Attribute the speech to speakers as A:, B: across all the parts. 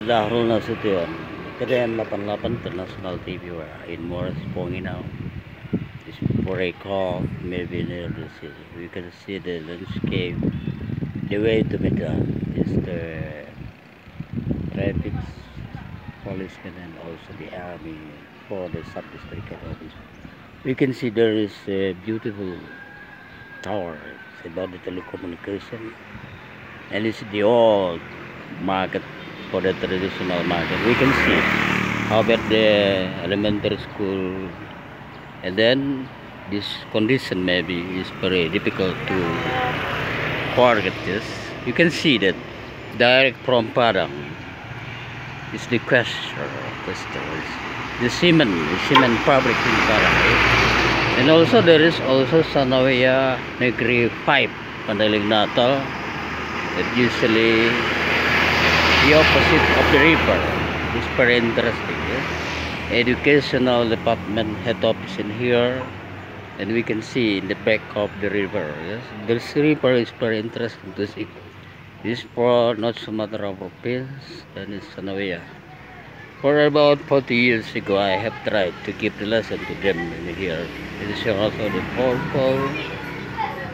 A: Dahil na sa tiyan, kaya 88 International TV in Morris Pongi now. It's for a call, maybe near the city. We can see the landscape. The way to be done is the traffic policemen and also the army for the sub-district office. We can see there is a beautiful tower. It's about the telecommunication, and it's the old market for the traditional market. We can see how about the elementary school, and then this condition maybe is very difficult to forget this. You can see that direct from Padang is the question the cement fabric in Padang, and also there is also Sanawea Negri 5 Pandaling Natal, that usually the opposite of the river. It's very interesting. Yes? Educational department head office in here, and we can see in the back of the river. Yes, this river is very interesting to see. This for North Sumatra province, and it's Sanawea. For about 40 years ago, I have tried to give the lesson to them in here. It is also the purple,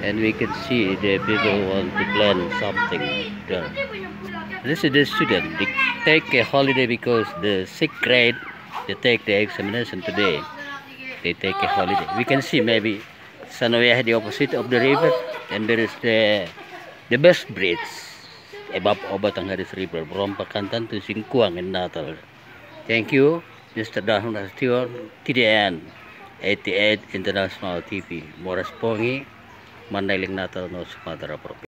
A: and we can see the people want to plan something there. This is the student. They take a holiday because the 6th grade, they take the examination today. They take a holiday. We can see maybe Sanawea the opposite of the river, and there is the best bridge above Obatangharis River from Pakantan to Singkuang in Natal. Thank you, Mr. Dahon Astion, TDN 88 International TV, Morris Pongi, Mandailing Natal, North Sumatra Province.